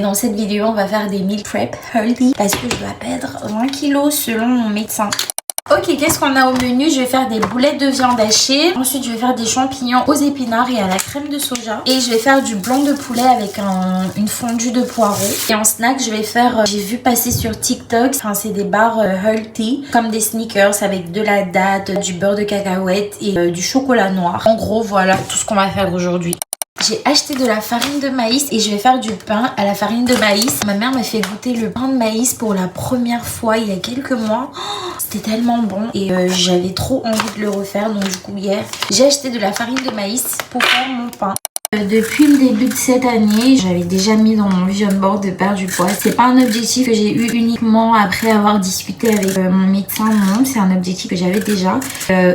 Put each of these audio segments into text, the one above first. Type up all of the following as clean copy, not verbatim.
Dans cette vidéo, on va faire des meal prep healthy parce que je dois perdre 20 kilos selon mon médecin. Ok, qu'est-ce qu'on a au menu? Je vais faire des boulettes de viande hachée. Ensuite, je vais faire des champignons aux épinards et à la crème de soja. Et je vais faire du blanc de poulet avec une fondue de poireaux. Et en snack, je vais faire, j'ai vu passer sur TikTok, enfin, c'est des barres healthy, comme des sneakers avec de la date, du beurre de cacahuète et du chocolat noir. En gros, voilà tout ce qu'on va faire aujourd'hui. J'ai acheté de la farine de maïs et je vais faire du pain à la farine de maïs. Ma mère m'a fait goûter le pain de maïs pour la première fois il y a quelques mois. Oh, c'était tellement bon et j'avais trop envie de le refaire. Donc du coup hier, j'ai acheté de la farine de maïs pour faire mon pain. Depuis le début de cette année, j'avais déjà mis dans mon vision board de perdre du poids. C'est pas un objectif que j'ai eu uniquement après avoir discuté avec mon médecin, non, c'est un objectif que j'avais déjà.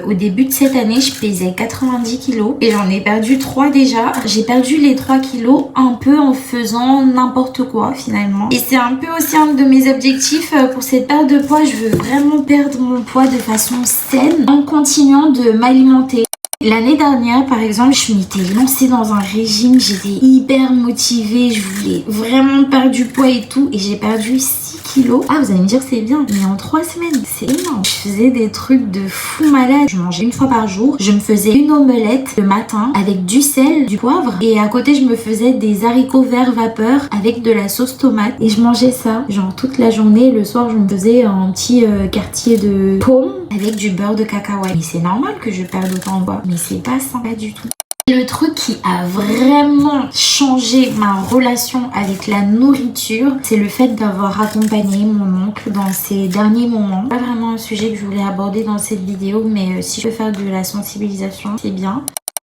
Au début de cette année, je pesais 90 kilos et j'en ai perdu 3 déjà. J'ai perdu les 3 kilos un peu en faisant n'importe quoi finalement. Et c'est un peu aussi un de mes objectifs pour cette perte de poids. Je veux vraiment perdre mon poids de façon saine en continuant de m'alimenter. L'année dernière, par exemple, je m'étais lancée dans un régime, j'étais hyper motivée, je voulais vraiment perdre du poids et tout, et j'ai perdu 6 kilos. Ah, vous allez me dire c'est bien, mais en 3 semaines, c'est énorme. Je faisais des trucs de fou malade. Je mangeais une fois par jour, je me faisais une omelette le matin avec du sel, du poivre, et à côté, je me faisais des haricots verts vapeur avec de la sauce tomate, et je mangeais ça, genre toute la journée. Le soir, je me faisais un petit quartier de pommes avec du beurre de cacahuète. Et c'est normal que je perde autant de poids, mais c'est pas sympa du tout. Le truc qui a vraiment changé ma relation avec la nourriture, c'est le fait d'avoir accompagné mon oncle dans ces derniers moments. Pas vraiment un sujet que je voulais aborder dans cette vidéo, mais si je peux faire de la sensibilisation, c'est bien.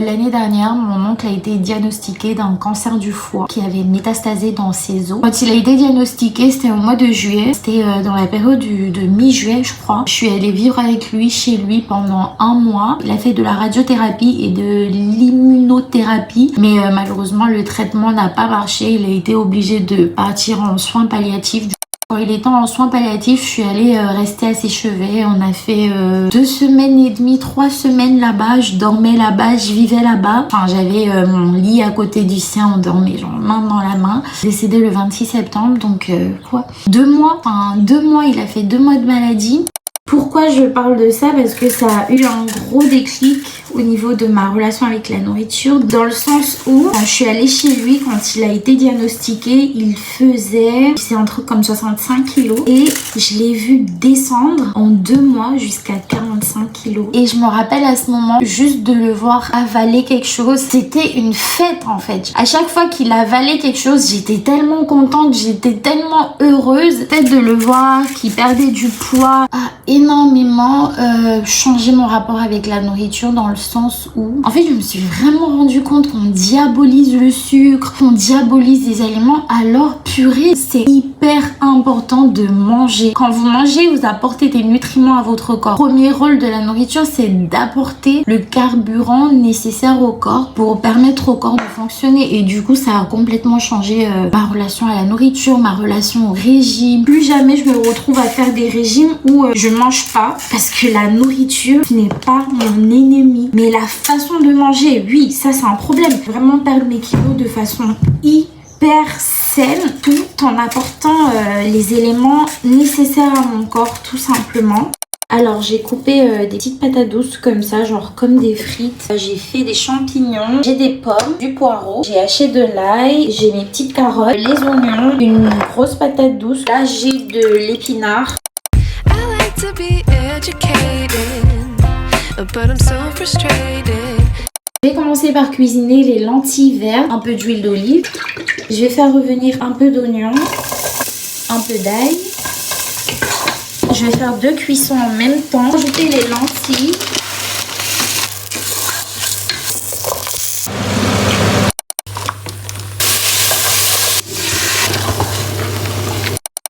L'année dernière, mon oncle a été diagnostiqué d'un cancer du foie qui avait métastasé dans ses os. Quand il a été diagnostiqué, c'était au mois de juillet. C'était dans la période de mi-juillet, je crois. Je suis allée vivre avec lui, chez lui, pendant 1 mois. Il a fait de la radiothérapie et de l'immunothérapie. Mais malheureusement, le traitement n'a pas marché. Il a été obligé de partir en soins palliatifs. Quand il était en soins palliatifs, je suis allée rester à ses chevets. On a fait 2 semaines et demie, 3 semaines là-bas. Je dormais là-bas, je vivais là-bas. Enfin, j'avais mon lit à côté du sien. On dormait genre main dans la main. Décédé le 26 septembre, donc quoi 2 mois, enfin 2 mois, il a fait 2 mois de maladie. Pourquoi je parle de ça? Parce que ça a eu un gros déclic au niveau de ma relation avec la nourriture, dans le sens où je suis allée chez lui quand il a été diagnostiqué. Il faisait, c'est un truc comme 65 kilos et je l'ai vu descendre en 2 mois jusqu'à 45 kilos. Et je me rappelle à ce moment, juste de le voir avaler quelque chose, c'était une fête en fait. À chaque fois qu'il avalait quelque chose, j'étais tellement contente, j'étais tellement heureuse. Peut-être de le voir, qu'il perdait du poids, énormément changé mon rapport avec la nourriture, dans le sens où en fait je me suis vraiment rendu compte qu'on diabolise le sucre, qu'on diabolise les aliments, alors purée, c'est hyper important de manger. Quand vous mangez, vous apportez des nutriments à votre corps. Premier rôle de la nourriture, c'est d'apporter le carburant nécessaire au corps pour permettre au corps de fonctionner. Et du coup, ça a complètement changé ma relation à la nourriture, ma relation au régime. Plus jamais je me retrouve à faire des régimes où je mange pas, parce que la nourriture n'est pas mon ennemi. Mais la façon de manger, oui, ça c'est un problème. Vraiment perdre mes kilos de façon hyper saine, tout en apportant les éléments nécessaires à mon corps, tout simplement. Alors j'ai coupé des petites patates douces comme ça, genre comme des frites. J'ai fait des champignons, j'ai des pommes, du poireau, j'ai haché de l'ail, j'ai mes petites carottes, les oignons, une grosse patate douce. Là j'ai de l'épinard. Je vais commencer par cuisiner les lentilles vertes, un peu d'huile d'olive. Je vais faire revenir un peu d'oignon, un peu d'ail. Je vais faire 2 cuissons en même temps. Ajouter les lentilles.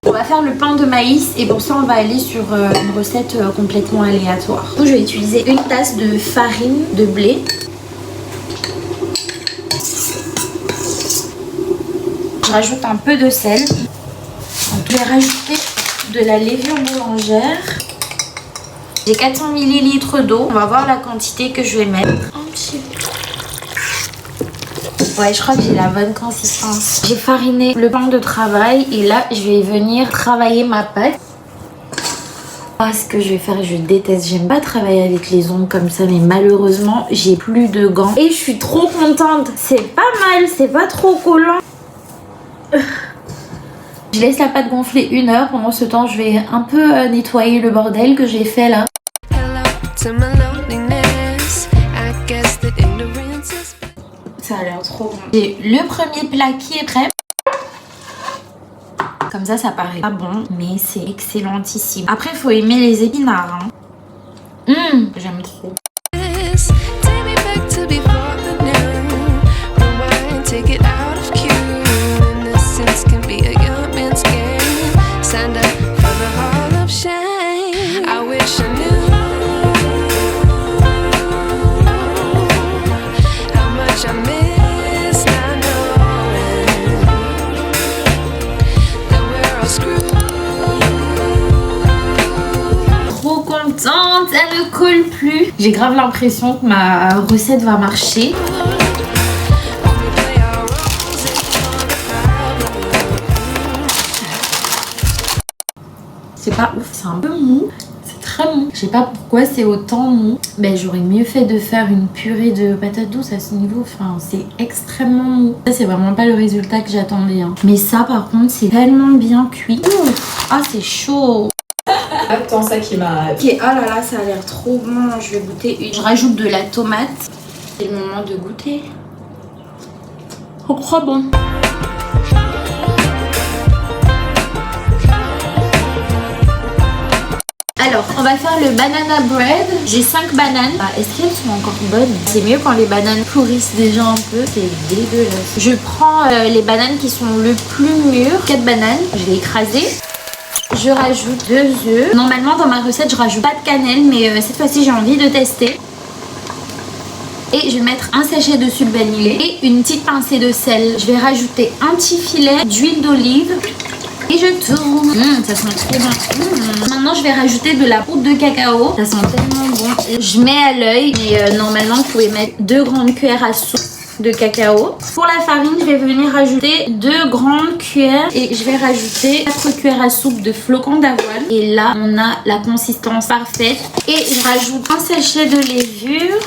On va faire le pain de maïs et pour ça on va aller sur une recette complètement aléatoire. Donc, je vais utiliser une tasse de farine de blé. Je rajoute un peu de sel. Donc, je vais rajouter de la levure boulangère. J'ai 400 ml d'eau. On va voir la quantité que je vais mettre. Un petit peu. Ouais, je crois que j'ai la bonne consistance. J'ai fariné le pain de travail et là, je vais venir travailler ma pâte. Ce que je vais faire, je déteste, j'aime pas travailler avec les ongles comme ça, mais malheureusement j'ai plus de gants et je suis trop contente. C'est pas mal, c'est pas trop collant. Je laisse la pâte gonfler 1 heure. Pendant ce temps, je vais un peu nettoyer le bordel que j'ai fait là. Ça a l'air trop bon. J'ai le premier plat qui est prêt. Comme ça paraît pas bon, mais c'est excellentissime. Après, il faut aimer les épinards. J'aime trop. Elle ne colle plus. J'ai grave l'impression que ma recette va marcher. C'est pas ouf, c'est un peu mou. C'est très mou. Je sais pas pourquoi c'est autant mou. Ben, j'aurais mieux fait de faire une purée de patates douces à ce niveau. Enfin, c'est extrêmement mou. Ça, c'est vraiment pas le résultat que j'attendais. Mais ça, par contre, c'est tellement bien cuit. Ah, c'est chaud. Attends, ça qui m'a... Ok, ah là là, ça a l'air trop bon. Je vais goûter une. Je rajoute de la tomate. C'est le moment de goûter. Oh, trop bon. Alors, on va faire le banana bread. J'ai 5 bananes. Est-ce qu'elles sont encore bonnes? C'est mieux quand les bananes pourrissent déjà un peu. C'est dégueulasse. Je prends les bananes qui sont le plus mûres. 4 bananes. Je vais écraser. Je rajoute 2 œufs. Normalement, dans ma recette, je rajoute pas de cannelle, mais cette fois-ci, j'ai envie de tester. Et je vais mettre un sachet de sucre vanillé et une petite pincée de sel. Je vais rajouter un petit filet d'huile d'olive. Et je tourne. Ça sent trop bon. Maintenant, je vais rajouter de la poudre de cacao. Ça sent tellement bon. Je mets à l'œil. Mais normalement, vous pouvez mettre 2 grandes cuillères à soupe de cacao. Pour la farine, je vais venir rajouter 2 grandes cuillères et je vais rajouter 4 cuillères à soupe de flocons d'avoine. Et là, on a la consistance parfaite. Et je rajoute un sachet de levure.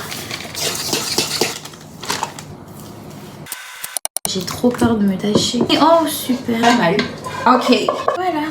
J'ai trop peur de me tâcher. Oh, super. Pas mal. Ok. Voilà.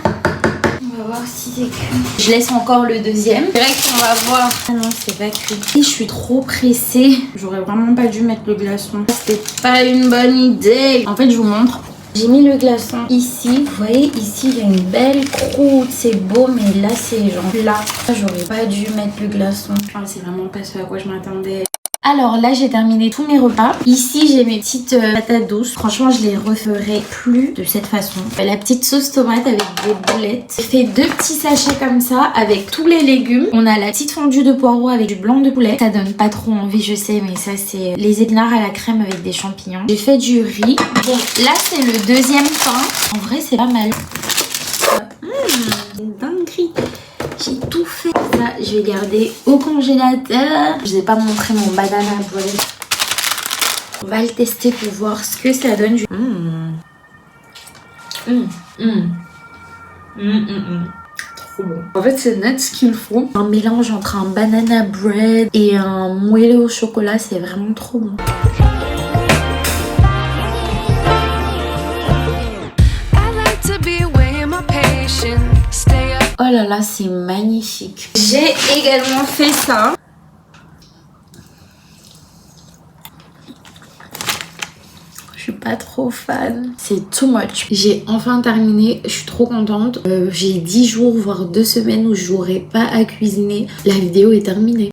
On va voir si c'est cuit. Je laisse encore le deuxième. Direct, on va voir. Ah non, c'est pas cuit. Et je suis trop pressée. J'aurais vraiment pas dû mettre le glaçon. C'était pas une bonne idée. En fait, je vous montre. J'ai mis le glaçon ici. Vous voyez, ici, il y a une belle croûte. C'est beau, mais là, c'est genre plat. J'aurais pas dû mettre le glaçon. Enfin, c'est vraiment pas ce à quoi je m'attendais. Alors là, j'ai terminé tous mes repas. Ici, j'ai mes petites patates douces. Franchement, je les referai plus de cette façon. La petite sauce tomate avec des boulettes. J'ai fait 2 petits sachets comme ça avec tous les légumes. On a la petite fondue de poireaux avec du blanc de poulet. Ça donne pas trop envie, je sais, mais ça, c'est les épinards à la crème avec des champignons. J'ai fait du riz. Bon, là, c'est le deuxième pain. En vrai, c'est pas mal. Une dinguerie. J'ai tout fait. Ça, je vais garder au congélateur. Je vous ai pas montré mon banana bread. On va le tester pour voir ce que ça donne. Trop bon. En fait, c'est net ce qu'il faut. Un mélange entre un banana bread et un moelleux au chocolat, c'est vraiment trop bon. Oh là là, c'est magnifique. J'ai également fait ça. Je suis pas trop fan. C'est too much. J'ai enfin terminé. Je suis trop contente. J'ai 10 jours, voire 2 semaines où je jouerai pas à cuisiner. La vidéo est terminée.